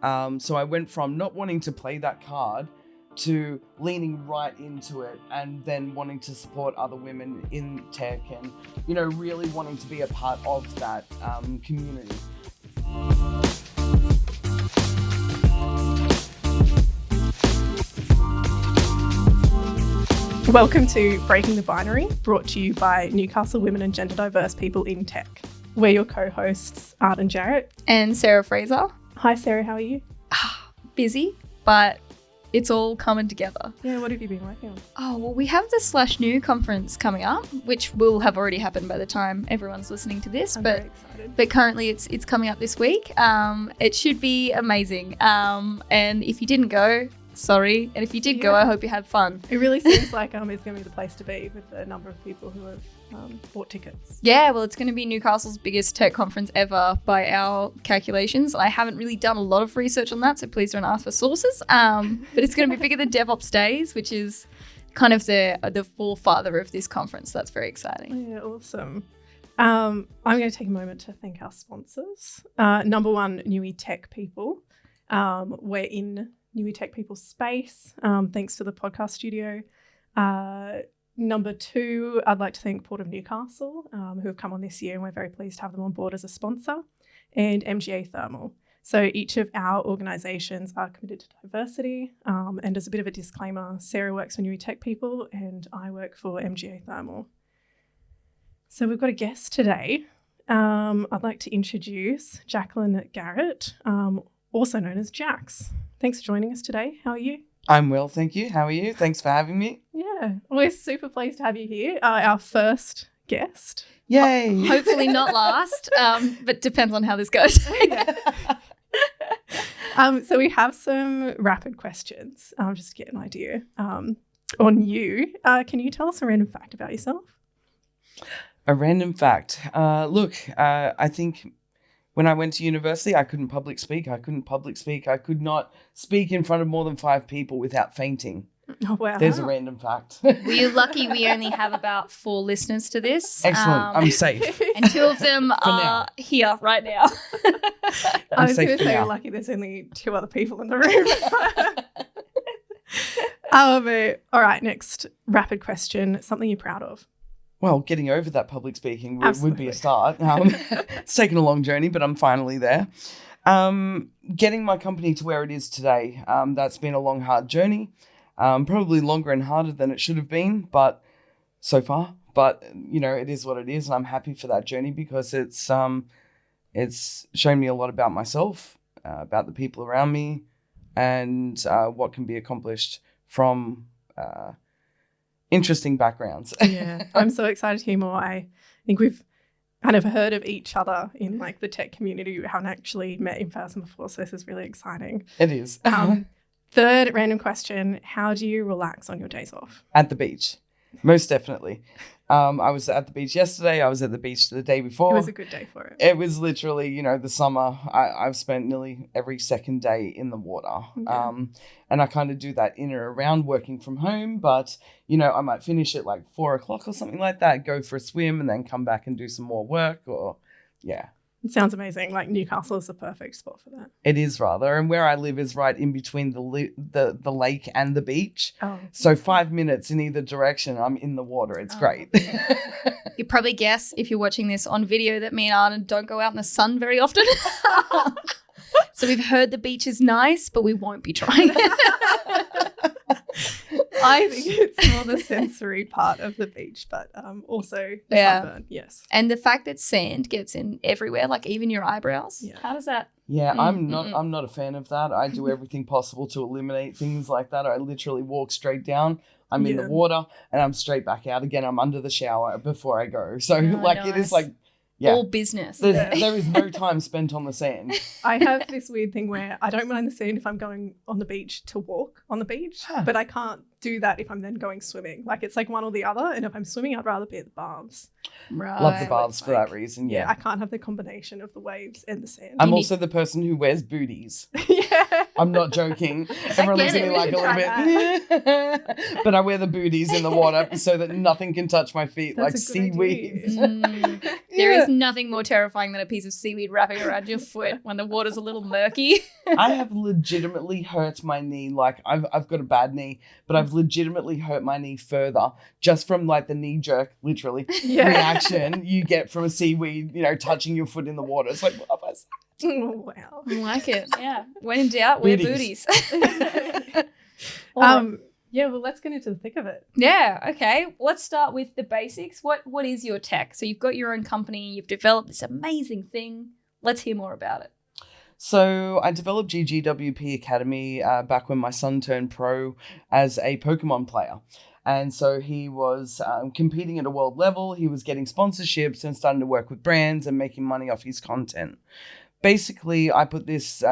So I went from not wanting to play that card to leaning right into it and then wanting to support other women in tech and, really wanting to be a part of that community. Welcome to Breaking the Binary, brought to you by Newcastle Women and Gender Diverse People in Tech. We're your co-hosts, Arden Jarrett. And Sarah Fraser. Hi Sarah, how are you? Busy, but it's all coming together. Yeah, what have you been working on? Oh, well, we have the /New conference coming up, which will have already happened by the time everyone's listening to this. I'm very excited. But currently it's coming up this week. It should be amazing. And if you didn't go, sorry. And if you did go, I hope you had fun. It really seems like it's going to be the place to be with the number of people who have bought tickets. Yeah, well, it's going to be Newcastle's biggest tech conference ever by our calculations. I haven't really done a lot of research on that, so please don't ask for sources. But it's going to be bigger than DevOps Days, which is kind of the forefather of this conference. That's very exciting. Yeah, awesome. I'm going to take a moment to thank our sponsors. Number one, Newy Tech People. We're in Newy Tech People space, thanks to the podcast studio. Number two, I'd like to thank Port of Newcastle, who have come on this year, and we're very pleased to have them on board as a sponsor, and MGA Thermal. So each of our organisations are committed to diversity, and as a bit of a disclaimer, Sarah works for Newy Tech People and I work for MGA Thermal. So we've got a guest today. I'd like to introduce Jacqueline Garrett, also known as Jax. Thanks for joining us today. How are you? I'm well, thank you. How are you? Thanks for having me. Yeah, we're super pleased to have you here. Our first guest. Yay. Hopefully not last, but depends on how this goes. So we have some rapid questions, just to get an idea on you. Can you tell us a random fact about yourself? A random fact. I think when I went to university, I couldn't public speak. I could not speak in front of more than 5 people without fainting. Oh, wow. There's a random fact. We're lucky we only have about 4 listeners to this. Excellent. I'm safe. And 2 of them are here right now. I was going to say we're lucky there's only 2 other people in the room. All right, next rapid question. Something you're proud of? Well, getting over that public speaking would be a start. It's taken a long journey, but I'm finally there. Getting my company to where it is today, that's been a long, hard journey. Probably longer and harder than it should have been, but so far. But, it is what it is, and I'm happy for that journey because it's shown me a lot about myself, about the people around me, and what can be accomplished from interesting backgrounds. Yeah, I'm so excited to hear more. I think we've kind of heard of each other in the tech community. We haven't actually met in person before, so this is really exciting. It is. Third random question, how do you relax on your days off? At the beach, most definitely. I was at the beach yesterday. I was at the beach the day before. It was a good day for it. It was literally, the summer. I've spent nearly every second day in the water. Okay. And I kind of do that in and around working from home. But, I might finish at 4 o'clock or something like that, go for a swim and then come back and do some more work yeah. It sounds amazing. Newcastle is the perfect spot for that. It is rather. And where I live is right in between the lake and the beach. Oh. So 5 minutes in either direction, I'm in the water. It's great. You probably guess if you're watching this on video that me and Arden don't go out in the sun very often. So we've heard the beach is nice, but we won't be trying. I think it's more the sensory part of the beach, but also the sunburn, yes. And the fact that sand gets in everywhere, even your eyebrows. Yeah. How does that? Yeah, I'm not a fan of that. I do everything possible to eliminate things like that. I literally walk straight down. I'm in the water and I'm straight back out again. I'm under the shower before I go. So nice. It is all business. There is no time spent on the sand. I have this weird thing where I don't mind the sand if I'm going on the beach to walk on the beach, but I can't do that if I'm then going swimming. It's one or the other. And if I'm swimming, I'd rather be at the baths. Right. Love the baths for that reason. Yeah, I can't have the combination of the waves and the sand. I'm also the person who wears booties. Yeah. I'm not joking. Everyone looks at me like a little bit. But I wear the booties in the water so that nothing can touch my feet. That's like seaweed. There is nothing more terrifying than a piece of seaweed wrapping around your foot when the water's a little murky. I have legitimately hurt my knee. Like I've got a bad knee, but I've legitimately hurt my knee further just from like the knee jerk, literally, reaction you get from a seaweed, touching your foot in the water. It's like, what have I said? Oh, wow. I like it. Yeah. When in doubt, wear booties. Yeah, well, let's get into the thick of it. Yeah, okay. Let's start with the basics. What is your tech? So you've got your own company, you've developed this amazing thing. Let's hear more about it. So I developed GGWP Academy back when my son turned pro as a Pokemon player. And so he was competing at a world level. He was getting sponsorships and starting to work with brands and making money off his content. Basically, I put this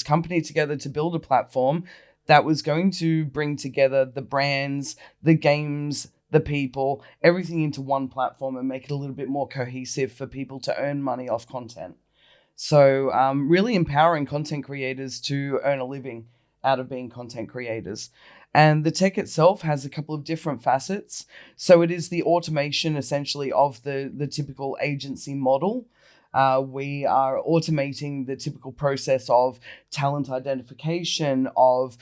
company together to build a platform that was going to bring together the brands, the games, the people, everything into one platform and make it a little bit more cohesive for people to earn money off content. So really empowering content creators to earn a living out of being content creators. And the tech itself has a couple of different facets. So it is the automation essentially of the typical agency model. We are automating the typical process of talent identification, of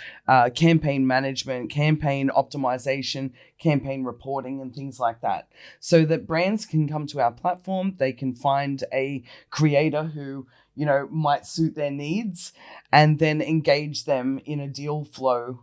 campaign management, campaign optimization, campaign reporting, and things like that. So that brands can come to our platform, they can find a creator who, might suit their needs and then engage them in a deal flow,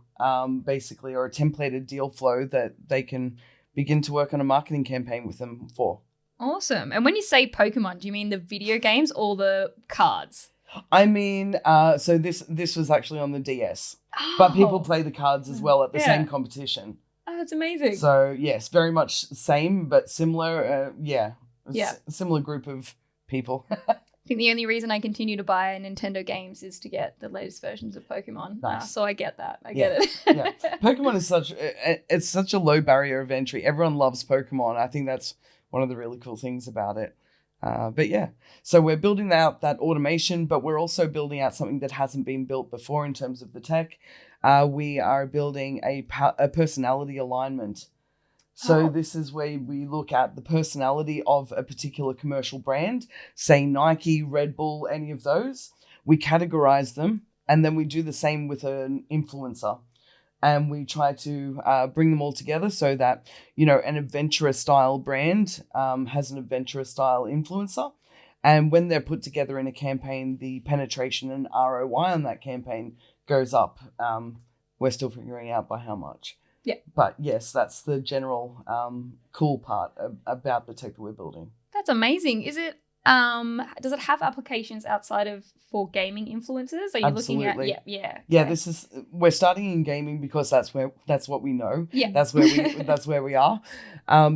basically, or a templated deal flow that they can begin to work on a marketing campaign with them for. Awesome. And when you say Pokemon, do you mean the video games or the cards? I mean, so this was actually on the DS, but people play the cards as well at the same competition. Oh, that's amazing. So yes, very much same, but similar. Similar group of people. I think the only reason I continue to buy Nintendo games is to get the latest versions of Pokemon. Nice. So I get that. I get it. Yeah. Pokemon is such a low barrier of entry. Everyone loves Pokemon. I think that's one of the really cool things about it. But yeah, so we're building out that automation, but we're also building out something that hasn't been built before in terms of the tech. We are building a personality alignment. So this is where we look at the personality of a particular commercial brand, say Nike, Red Bull, any of those. We categorize them, and then we do the same with an influencer. And we try to bring them all together so that, an adventurous style brand has an adventurous style influencer. And when they're put together in a campaign, the penetration and ROI on that campaign goes up. We're still figuring out by how much. Yeah. But yes, that's the general cool part about the tech that we're building. That's amazing. Is it? Does it have applications outside of for gaming influencers? Are you Absolutely. looking at? Yeah. Yeah, we're starting in gaming because that's what we know. Yeah. That's where we are.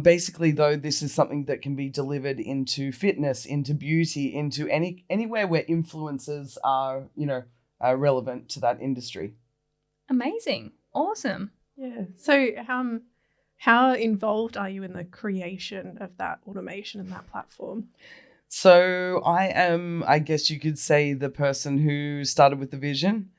Basically, though, this is something that can be delivered into fitness, into beauty, into anywhere where influencers are, relevant to that industry. Amazing. Awesome. Yeah. So how involved are you in the creation of that automation and that platform? So I am, I guess you could say, the person who started with the vision,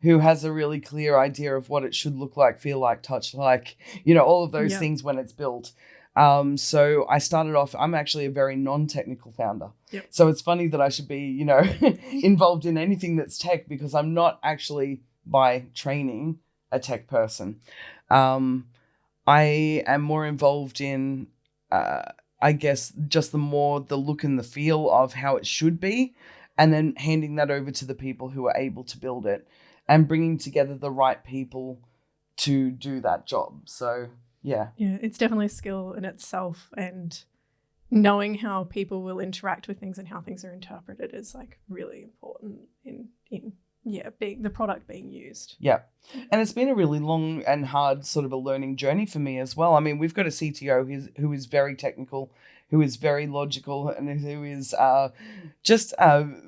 who has a really clear idea of what it should look like, feel like, touch like, all of those things when it's built. So I started off, I'm actually a very non-technical founder. Yep. So it's funny that I should be, involved in anything that's tech because I'm not actually by training a tech person. I am more involved in, I guess, just the look and the feel of how it should be, and then handing that over to the people who are able to build it and bringing together the right people to do that job. So, yeah. Yeah, it's definitely a skill in itself, and knowing how people will interact with things and how things are interpreted is like really important in being the product being used. Yeah. And it's been a really long and hard sort of a learning journey for me as well. I mean, we've got a CTO who is very technical, who is very logical, and who is just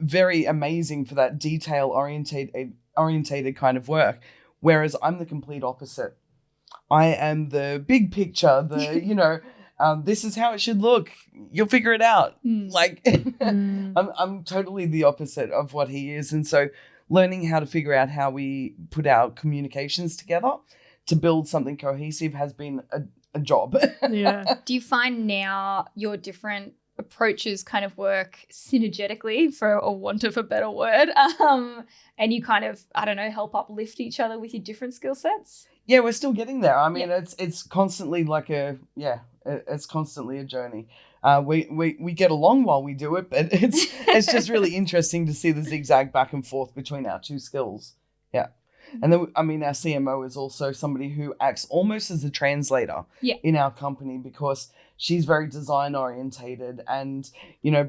very amazing for that detail-orientated kind of work. Whereas I'm the complete opposite. I am the big picture, this is how it should look. You'll figure it out. I'm totally the opposite of what he is. And so learning how to figure out how we put our communications together to build something cohesive has been a job. Yeah. Do you find now your different approaches kind of work synergetically, for a want of a better word, and you kind of, I don't know, help uplift each other with your different skill sets? Yeah, we're still getting there. I mean, it's constantly it's constantly a journey. We get along while we do it, but it's just really interesting to see the zigzag back and forth between our two skills. Yeah. And then, I mean, our CMO is also somebody who acts almost as a translator in our company, because she's very design orientated and,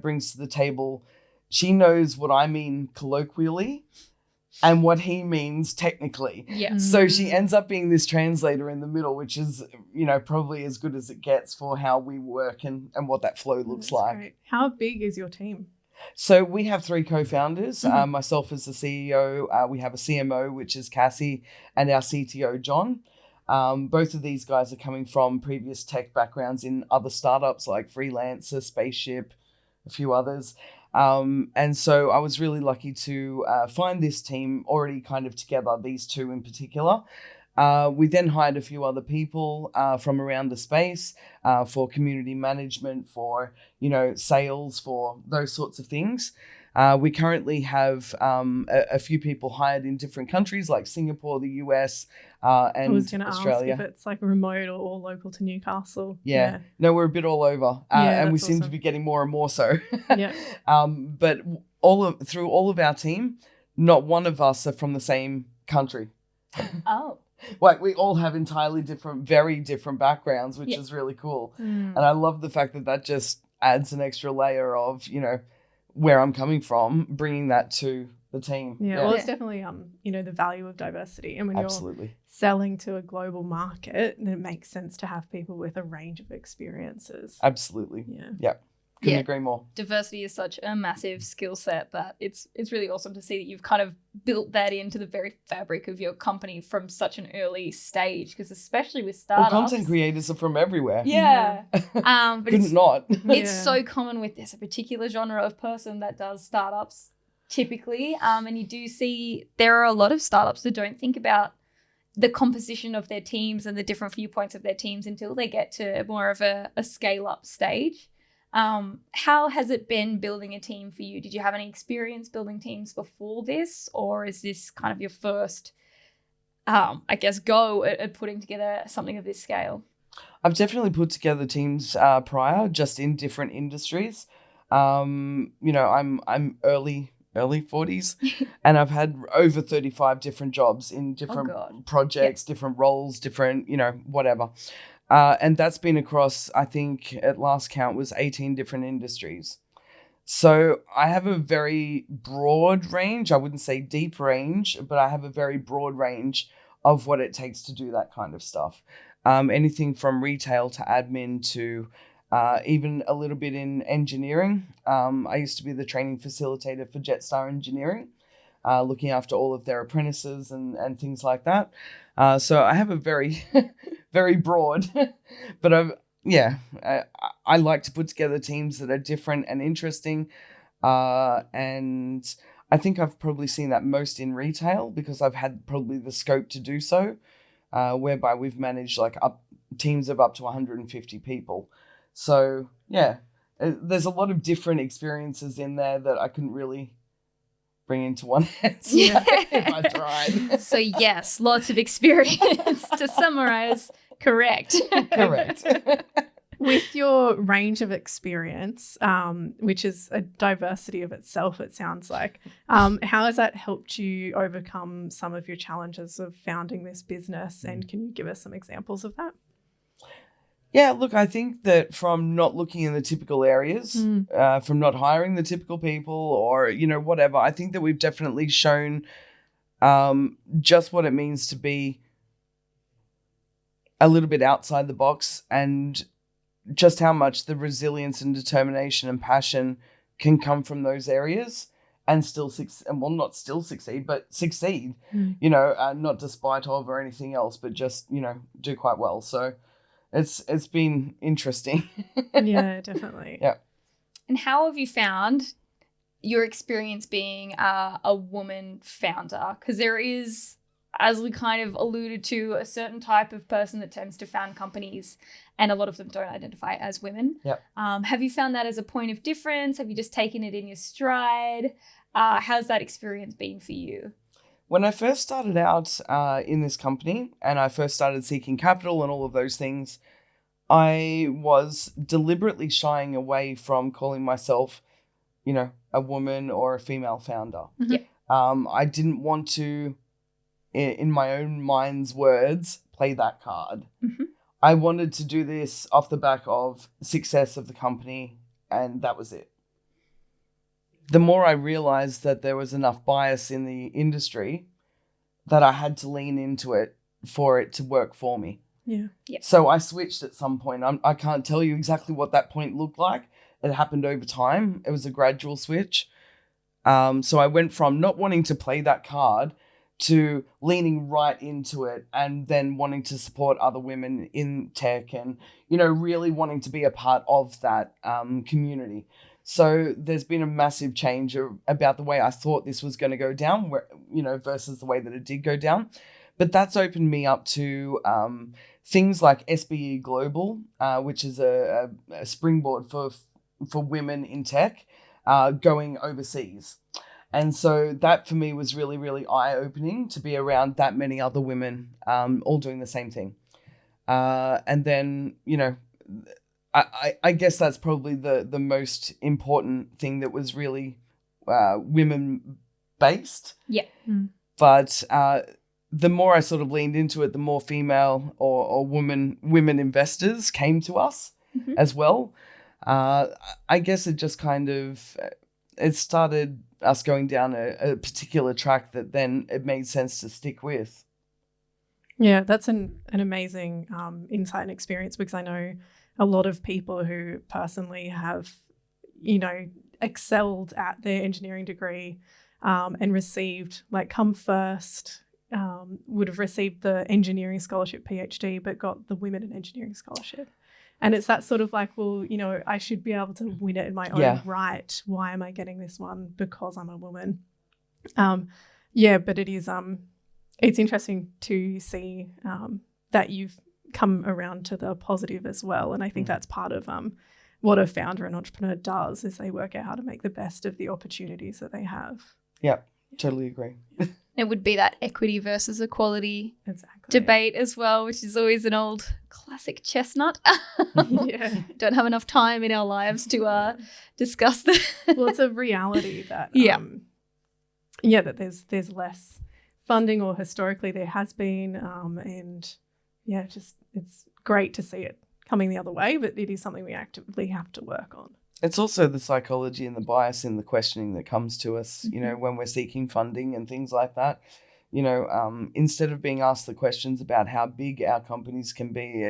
brings to the table, she knows what I mean colloquially and what he means technically. Yeah. So she ends up being this translator in the middle, which is, probably as good as it gets for how we work and what that flow looks That's like. great. How big is your team? So we have 3 co-founders, myself as the CEO, we have a CMO, which is Cassie, and our CTO, John. Both of these guys are coming from previous tech backgrounds in other startups like Freelancer, Spaceship, a few others. And so I was really lucky to find this team already kind of together, these 2 in particular. We then hired a few other people from around the space for community management, for, sales, for those sorts of things. We currently have a few people hired in different countries like Singapore, the US, and Australia. I was going to ask if it's like remote or all local to Newcastle. Yeah. No, we're a bit all over, and we seem to be getting more and more so. Yeah. But through all of our team, not one of us are from the same country. Oh. Like, we all have entirely different, very different backgrounds, which is really cool. And I love the fact that just adds an extra layer of, where I'm coming from, bringing that to the team. Yeah. Well, it's definitely, the value of diversity. And when you're selling to a global market, then it makes sense to have people with a range of experiences. Absolutely. Yeah. Couldn't agree more. Diversity is such a massive skill set that it's really awesome to see that you've kind of built that into the very fabric of your company from such an early stage, because especially with startups. Well, content creators are from everywhere. Yeah. But Couldn't not. It's so common with there's a particular genre of person that does startups typically. And you do see there are a lot of startups that don't think about the composition of their teams and the different viewpoints of their teams until they get to more of a scale up stage. How has it been building a team for you? Did you have any experience building teams before this, or is this kind of your first, go at putting together something of this scale? I've definitely put together teams prior, just in different industries. I'm early 40s, and I've had over 35 different jobs in different projects, different roles, different, whatever. And that's been across, I think at last count was 18 different industries. So I have a very broad range. I wouldn't say deep range, but I have a very broad range of what it takes to do that kind of stuff. Anything from retail to admin to even a little bit in engineering. I used to be the training facilitator for Jetstar Engineering, looking after all of their apprentices and things like that. So I have a very, very broad, but I like to put together teams that are different and interesting. And I think I've probably seen that most in retail, because I've had probably the scope to do so, whereby we've managed teams of up to 150 people. So there's a lot of different experiences in there that I couldn't really bring into one answer if I tried. So yes, lots of experience. To summarize, correct. Correct. With your range of experience, which is a diversity of itself, it sounds like, how has that helped you overcome some of your challenges of founding this business? And can you give us some examples of that? Yeah, look, I think that from not looking in the typical areas, from not hiring the typical people or, whatever, I think that we've definitely shown just what it means to be a little bit outside the box, and just how much the resilience and determination and passion can come from those areas and still not still succeed, but succeed, not despite of or anything else, but just, do quite well. So it's been interesting. Yeah, definitely. Yeah. And how have you found your experience being a woman founder? Because there is, as we kind of alluded to, a certain type of person that tends to found companies, and a lot of them don't identify as women. Yep. Have you found that as a point of difference? Have you just taken it in your stride? How's that experience been for you? When I first started out in this company and I first started seeking capital and all of those things, I was deliberately shying away from calling myself, you know, a woman or a female founder. Yeah. I didn't want to, in my own mind's words, play that card. Mm-hmm. I wanted to do this off the back of success of the company, and that was it. The more I realized that there was enough bias in the industry that I had to lean into it for it to work for me. Yeah. So I switched at some point. I can't tell you exactly what that point looked like. It happened over time. It was a gradual switch. So I went from not wanting to play that card to leaning right into it, and then wanting to support other women in tech and, you know, really wanting to be a part of that community. So there's been a massive change about the way I thought this was going to go down, where, you know, versus the way that it did go down. But that's opened me up to things like SBE Global, which is a springboard for women in tech going overseas. And so that for me was really, really eye-opening to be around that many other women all doing the same thing. And then, you know, I guess that's probably the most important thing that was really women-based. Yeah. Mm. But the more I sort of leaned into it, the more female or women investors came to us as well. I guess it just kind of, it started us going down a particular track that then it made sense to stick with. Yeah, that's an amazing insight and experience, because I know a lot of people who personally have, you know, excelled at their engineering degree and received, like, come first, would have received the engineering scholarship PhD, but got the women in engineering scholarship. And it's that sort of like, well, you know, I should be able to win it in my own right. Why am I getting this one? Because I'm a woman. Yeah, but it is, it's interesting to see that you've come around to the positive as well. And I think that's part of what a founder and entrepreneur does, is they work out how to make the best of the opportunities that they have. Yeah, totally agree. It would be that equity versus equality debate as well, which is always an old classic chestnut. Yeah. Don't have enough time in our lives to discuss that. Well, it's a reality that that there's less funding, or historically there has been, and yeah, just it's great to see it coming the other way, but it is something we actively have to work on. It's also the psychology and the bias in the questioning that comes to us, you know, when we're seeking funding and things like that. You know, instead of being asked the questions about how big our companies can be,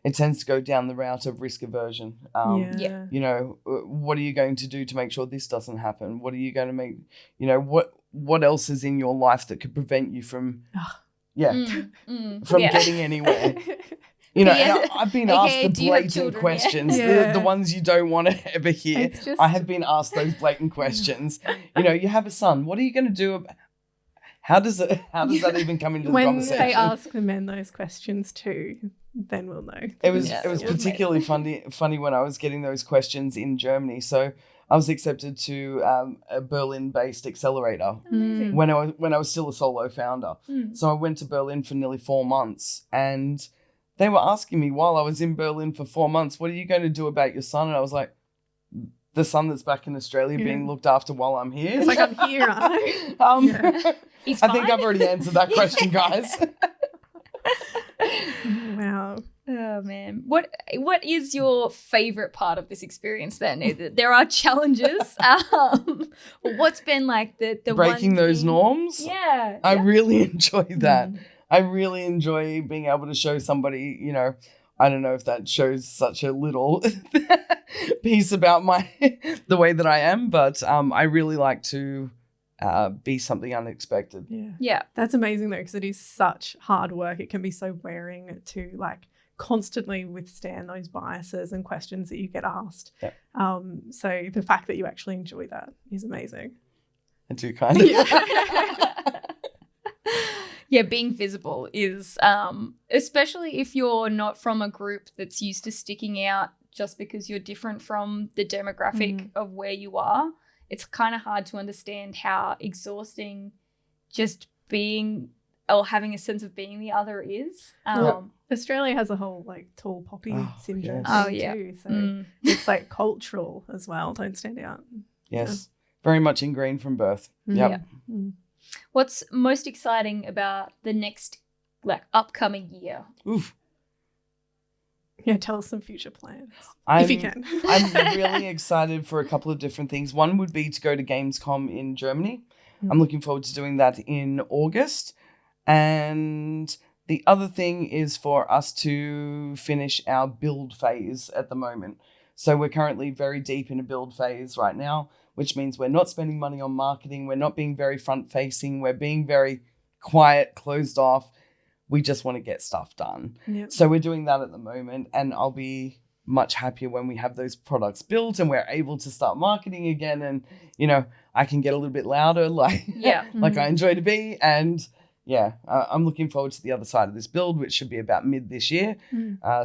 it tends to go down the route of risk aversion. You know, what are you going to do to make sure this doesn't happen? What are you going to make, you know, what else is in your life that could prevent you from, getting anywhere? You know, and I've been asked the blatant questions, the ones you don't want to ever hear. I have been asked those blatant questions. You know, you have a son. What are you going to do? How does that even come into the conversation? When they ask the men those questions too, then we'll know. It was particularly funny when I was getting those questions in Germany. So I was accepted to a Berlin-based accelerator when I was still a solo founder. So I went to Berlin for nearly 4 months, and they were asking me while I was in Berlin for 4 months, what are you going to do about your son? And I was like, the son that's back in Australia being looked after while I'm here. It's like, I'm here, aren't I? I think I've already answered that question, guys. Wow. Oh, man. What is your favourite part of this experience then? There are challenges. What's been like the breaking those norms? Yeah. I really enjoy that. I really enjoy being able to show somebody, you know, I don't know if that shows such a little piece about the way that I am, but I really like to be something unexpected. Yeah. That's amazing though, because it is such hard work. It can be so wearing to like constantly withstand those biases and questions that you get asked. Yeah. So the fact that you actually enjoy that is amazing. I do kind of. Yeah, being visible is, especially if you're not from a group that's used to sticking out just because you're different from the demographic of where you are, it's kind of hard to understand how exhausting just being or having a sense of being the other is. Australia has a whole like tall poppy syndrome too. So it's like cultural as well. Don't stand out. Yes. Very much ingrained from birth. Yeah. What's most exciting about the next like upcoming year? Oof. Yeah, tell us some future plans if you can. I'm really excited for a couple of different things. One would be to go to Gamescom in Germany. I'm looking forward to doing that in August. And the other thing is for us to finish our build phase at the moment. So we're currently very deep in a build phase right now, which means we're not spending money on marketing. We're not being very front facing. We're being very quiet, closed off. We just want to get stuff done. Yep. So we're doing that at the moment, and I'll be much happier when we have those products built and we're able to start marketing again. And, you know, I can get a little bit louder like I enjoy to be. And I'm looking forward to the other side of this build, which should be about mid this year.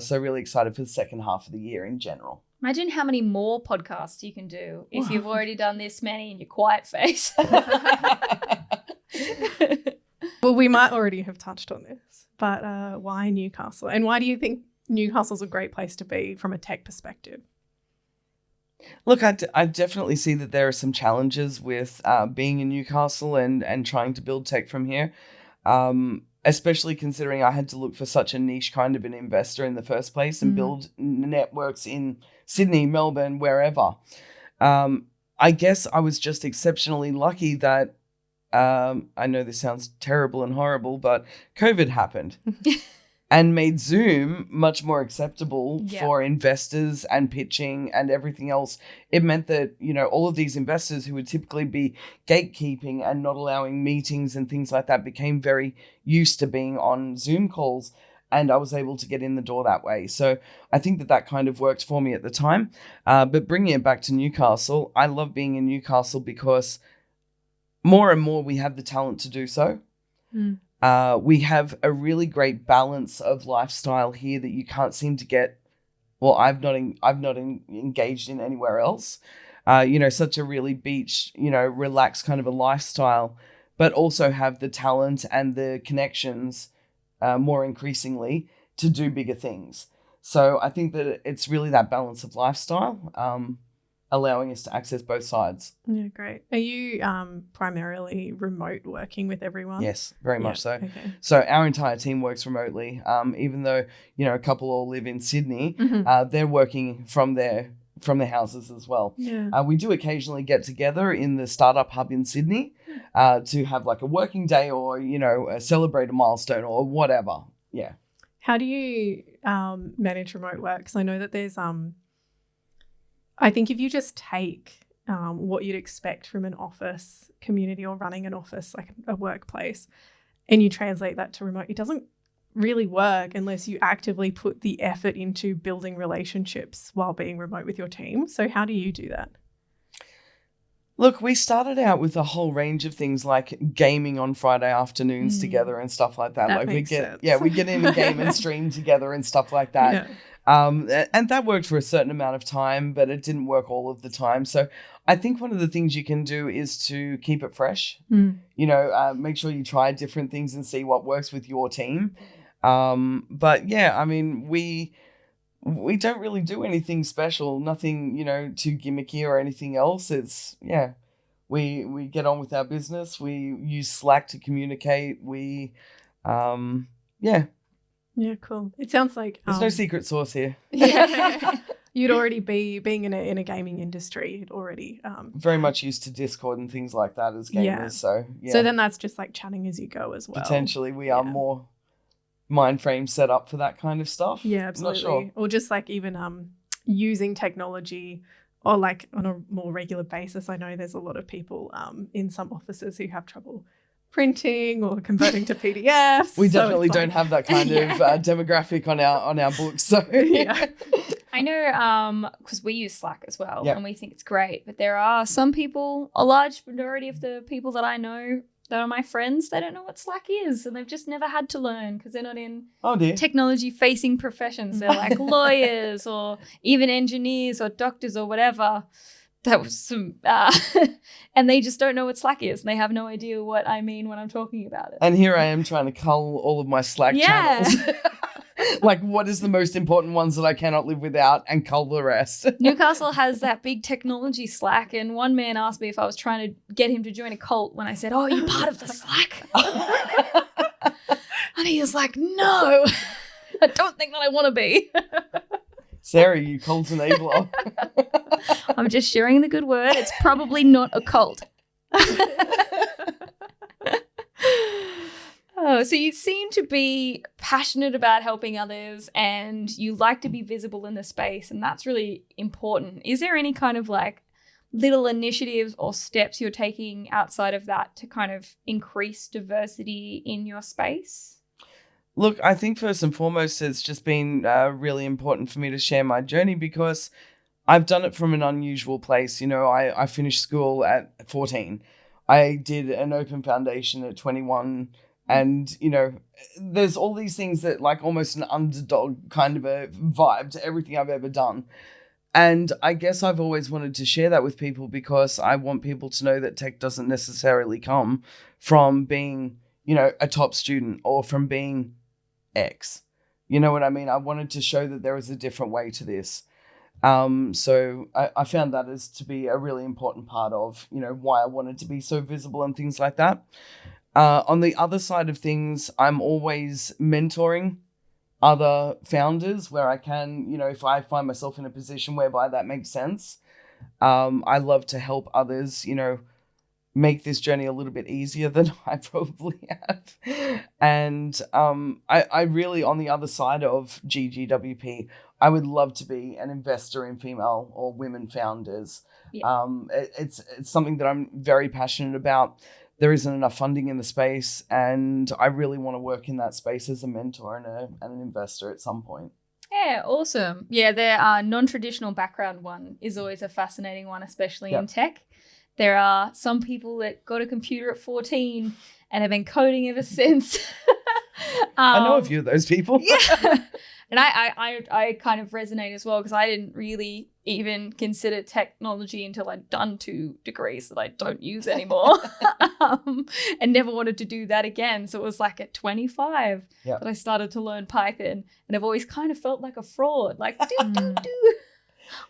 So really excited for the second half of the year in general. Imagine how many more podcasts you can do if you've already done this many in your quiet phase. Well, we might already have touched on this, but why Newcastle? And why do you think Newcastle's a great place to be from a tech perspective? Look, I definitely see that there are some challenges with being in Newcastle and trying to build tech from here, especially considering I had to look for such a niche kind of an investor in the first place and build networks in Sydney, Melbourne, wherever. I guess I was just exceptionally lucky that I know this sounds terrible and horrible, but COVID happened and made Zoom much more acceptable for investors and pitching and everything else. It meant that, you know, all of these investors who would typically be gatekeeping and not allowing meetings and things like that became very used to being on Zoom calls. And I was able to get in the door that way. So I think that kind of worked for me at the time. But bringing it back to Newcastle, I love being in Newcastle because more and more we have the talent to do so. We have a really great balance of lifestyle here that you can't seem to get. Well, I've not engaged in anywhere else. You know, such a really beach, you know, relaxed kind of a lifestyle, but also have the talent and the connections more increasingly to do bigger things. So I think that it's really that balance of lifestyle, allowing us to access both sides. Yeah, great. Are you primarily remote working with everyone? Yes, very much so. Okay. So our entire team works remotely. Even though, you know, a couple all live in Sydney, they're working from their houses as well. Yeah. We do occasionally get together in the startup hub in Sydney to have like a working day or, you know, celebrate a milestone or whatever. Yeah. How do you manage remote work? Because I know that there's I think if you just take what you'd expect from an office community or running an office, like a workplace, and you translate that to remote, it doesn't really work unless you actively put the effort into building relationships while being remote with your team. So how do you do that? Look, we started out with a whole range of things like gaming on Friday afternoons together and stuff like that. Like makes sense. we get in a game and stream together and stuff like that. Yeah. And that worked for a certain amount of time, but it didn't work all of the time. So I think one of the things you can do is to keep it fresh. You know, make sure you try different things and see what works with your team. But yeah, I mean, we don't really do anything special, nothing, you know, too gimmicky or anything else. It's, we get on with our business. We use Slack to communicate. Yeah, cool. It sounds like there's no secret sauce here. Yeah. You'd already being in a gaming industry. You'd already very much used to Discord and things like that as gamers. Yeah. So then that's just like chatting as you go as well. Potentially, we are more mind frame set up for that kind of stuff. Yeah, absolutely. Not sure. Or just like even using technology or like on a more regular basis. I know there's a lot of people in some offices who have trouble printing or converting to PDFs. We definitely don't have that kind of demographic on our books. So yeah. I know because we use Slack as well and we think it's great, but there are some people, a large majority of the people that I know that are my friends, they don't know what Slack is, and they've just never had to learn because they're not in technology-facing professions. They're like lawyers or even engineers or doctors or whatever. That was some, and they just don't know what Slack is, and they have no idea what I mean when I'm talking about it. And here I am trying to cull all of my Slack channels. Like, what is the most important ones that I cannot live without, and cull the rest. Newcastle has that big technology Slack, and one man asked me if I was trying to get him to join a cult when I said, "Oh, are you part of the Slack?" And he was like, "No, I don't think that I want to be." Sarah, you cult enabler. I'm just sharing the good word. It's probably not a cult. Oh, so you seem to be passionate about helping others and you like to be visible in the space, and that's really important. Is there any kind of like little initiatives or steps you're taking outside of that to kind of increase diversity in your space? Look, I think first and foremost, it's just been really important for me to share my journey because I've done it from an unusual place. You know, I finished school at 14. I did an open foundation at 21. And, you know, there's all these things that like almost an underdog kind of a vibe to everything I've ever done. And I guess I've always wanted to share that with people because I want people to know that tech doesn't necessarily come from being, you know, a top student or from being X. You know what I mean? I wanted to show that there is a different way to this. So I found that as to be a really important part of, you know, why I wanted to be so visible and things like that. On the other side of things, I'm always mentoring other founders where I can, you know, if I find myself in a position whereby that makes sense. I love to help others, you know, make this journey a little bit easier than I probably have. And I really, on the other side of GGWP, I would love to be an investor in female or women founders. Yeah. It's something that I'm very passionate about. There isn't enough funding in the space, and I really want to work in that space as a mentor and an investor at some point. Yeah, awesome. Yeah, the non-traditional background one is always a fascinating one, especially in tech. There are some people that got a computer at 14 and have been coding ever since. I know a few of those people. Yeah. And I kind of resonate as well because I didn't really even consider technology until I'd done 2 degrees that I don't use anymore and never wanted to do that again. So it was like at 25 that I started to learn Python, and I've always kind of felt like a fraud. Like, I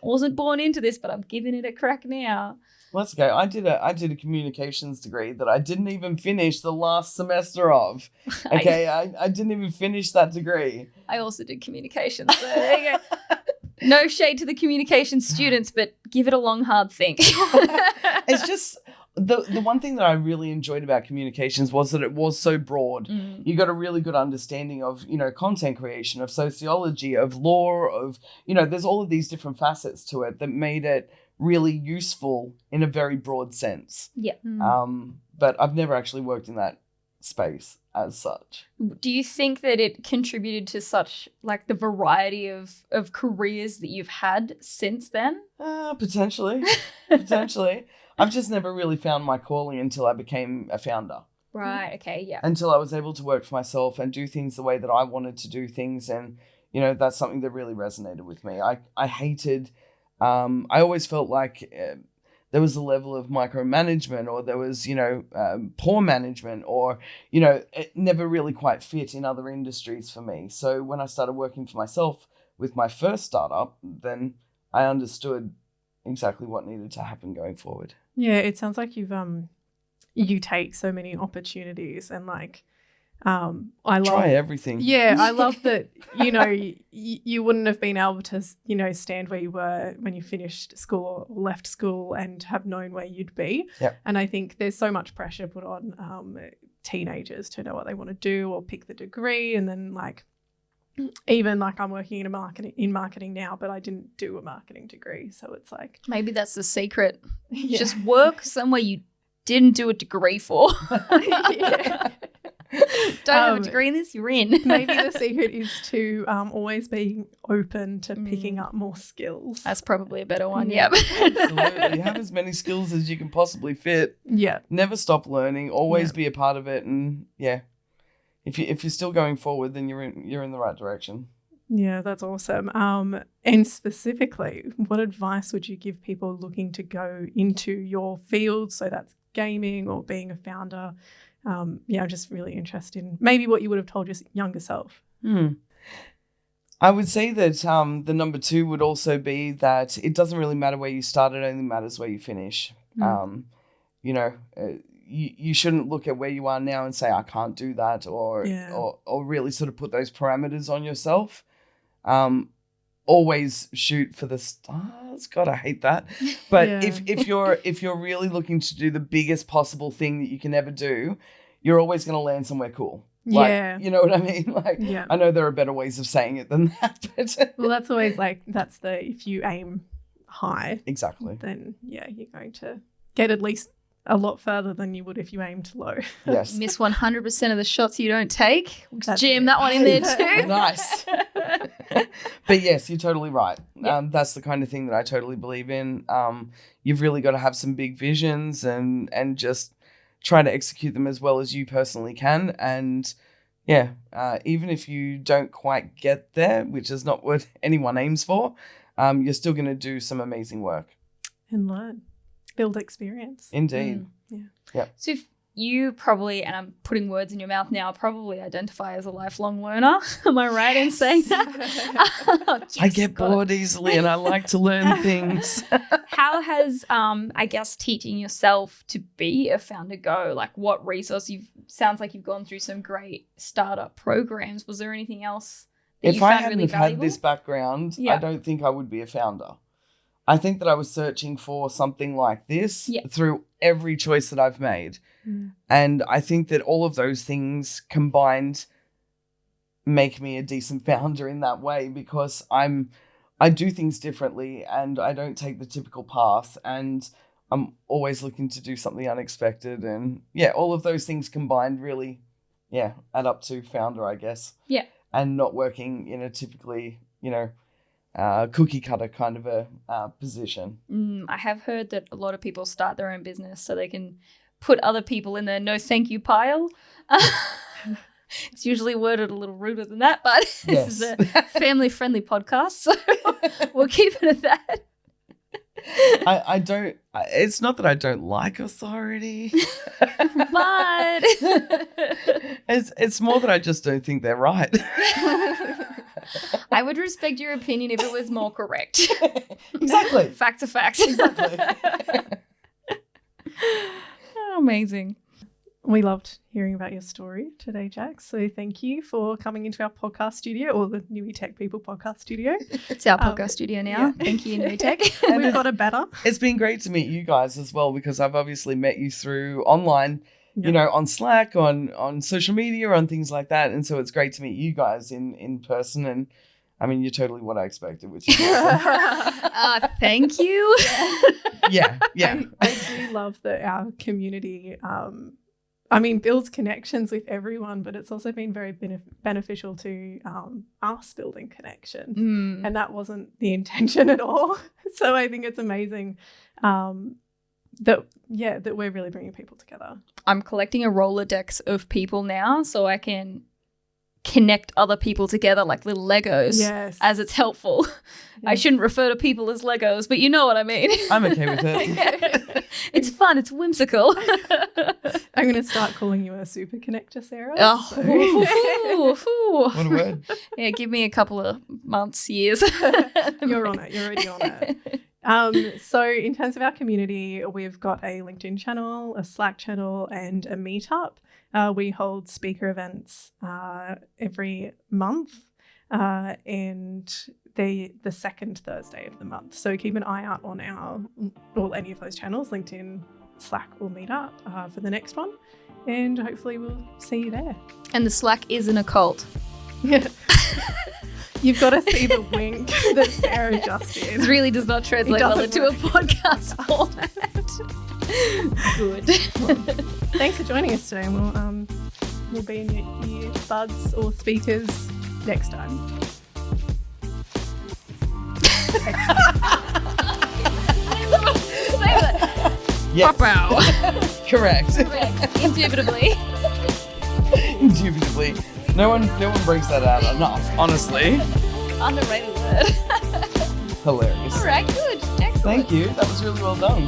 wasn't born into this, but I'm giving it a crack now. Let's go. I did a communications degree that I didn't even finish the last semester of. Okay, I didn't even finish that degree. I also did communications. So there you go. No shade to the communications students, but give it a long, hard think. It's just the one thing that I really enjoyed about communications was that it was so broad. You got a really good understanding of, you know, content creation, of sociology, of law, of, you know, there's all of these different facets to it that made it really useful in a very broad sense. Yeah. But I've never actually worked in that space as such. Do you think that it contributed to such like the variety of careers that you've had since then? Potentially. Potentially. I've just never really found my calling until I became a founder. Right. Okay. Yeah. Until I was able to work for myself and do things the way that I wanted to do things. And, you know, that's something that really resonated with me. I hated... I always felt like there was a level of micromanagement, or there was, you know, poor management, or, you know, it never really quite fit in other industries for me. So when I started working for myself with my first startup, then I understood exactly what needed to happen going forward. Yeah, it sounds like you take so many opportunities and like, I love try everything. Yeah, I love that, you know, you wouldn't have been able to, you know, stand where you were when you finished school or left school and have known where you'd be. Yep. And I think there's so much pressure put on teenagers to know what they want to do or pick the degree. And then like, even like I'm working in marketing now, but I didn't do a marketing degree. So it's like. Maybe that's the secret. Just work somewhere you didn't do a degree for. Yeah. Don't have a degree in this, you're in. Maybe the secret is to always be open to picking up more skills. That's probably a better one. Yeah. Yep. Absolutely. Have as many skills as you can possibly fit. Yeah. Never stop learning. Always be a part of it. And if you're still going forward, then you're in the right direction. Yeah, that's awesome. And specifically, what advice would you give people looking to go into your field? So that's gaming or being a founder. I'm just really interested in maybe what you would have told your younger self. I would say that the number 2 would also be that it doesn't really matter where you start, it only matters where you finish. You shouldn't look at where you are now and say, I can't do that, or really sort of put those parameters on yourself. Always shoot for the stars. God, I hate that. But if you're really looking to do the biggest possible thing that you can ever do, you're always going to land somewhere cool. You know what I mean? I know there are better ways of saying it than that. But well, that's always if you aim high, exactly, then you're going to get at least a lot further than you would if you aimed low. Yes. Miss 100% of the shots you don't take. Jam that one in there too. Nice. But yes, you're totally right. That's the kind of thing that I totally believe in. You've really got to have some big visions and just try to execute them as well as you personally can. And even if you don't quite get there, which is not what anyone aims for, you're still going to do some amazing work. And learn. Build experience. Indeed. Yeah. So if you probably, and I'm putting words in your mouth now, probably identify as a lifelong learner. Am I right in saying that? Yes, I get bored easily and I like to learn things. How has, I guess, teaching yourself to be a founder go? Like what resource sounds like you've gone through some great startup programs. Was there anything else that you found really valuable? If I hadn't had this background, I don't think I would be a founder. I think that I was searching for something like this through every choice that I've made. And I think that all of those things combined make me a decent founder in that way, because I do things differently and I don't take the typical path, and I'm always looking to do something unexpected. And all of those things combined really, add up to founder, I guess. Yeah. And not working in a typically, cookie cutter kind of a position. I have heard that a lot of people start their own business so they can put other people in their no thank you pile. It's usually worded a little ruder than that, but this is a family friendly podcast, so we'll keep it at that. I don't, it's not that I don't like authority, but it's more that I just don't think they're right. I would respect your opinion if it was more correct. Exactly. Facts are facts. Exactly. Oh, amazing. We loved hearing about your story today, Jack. So thank you for coming into our podcast studio, or the Newy Tech People podcast studio. It's our podcast studio now. Yeah. Thank you, Newy Tech. We've got it better. It's been great to meet you guys as well, because I've obviously met you through online, on Slack, on social media, on things like that. And so it's great to meet you guys in person. And I mean, you're totally what I expected, which is awesome. Thank you. Yeah. I do love that our community, builds connections with everyone, but it's also been very beneficial to us building connections. And that wasn't the intention at all. So I think it's amazing that we're really bringing people together. I'm collecting a Rolodex of people now so I can connect other people together like little Legos as it's helpful. Yes. I shouldn't refer to people as Legos, but you know what I mean. I'm okay with it. It's fun. It's whimsical. I'm going to start calling you a super connector, Sarah. What a word. Yeah, give me a couple of months, years. You're on it. You're already on it. So in terms of our community, we've got a LinkedIn channel, a Slack channel, and a meetup. We hold speaker events every month, and the second Thursday of the month. So keep an eye out on any of those channels, LinkedIn, Slack, or Meetup for the next one, and hopefully we'll see you there. And the Slack isn't a cult. Yeah. You've got to see the wink that Sarah just did. It really does not translate well into a podcast format. Good. Thanks for joining us today, and we'll be in your earbuds or speakers next time. Yes. Correct. Indubitably. Indubitably. No one breaks that out enough, honestly. Underrated word. Hilarious. All right, good. Excellent. Thank you. That was really well done.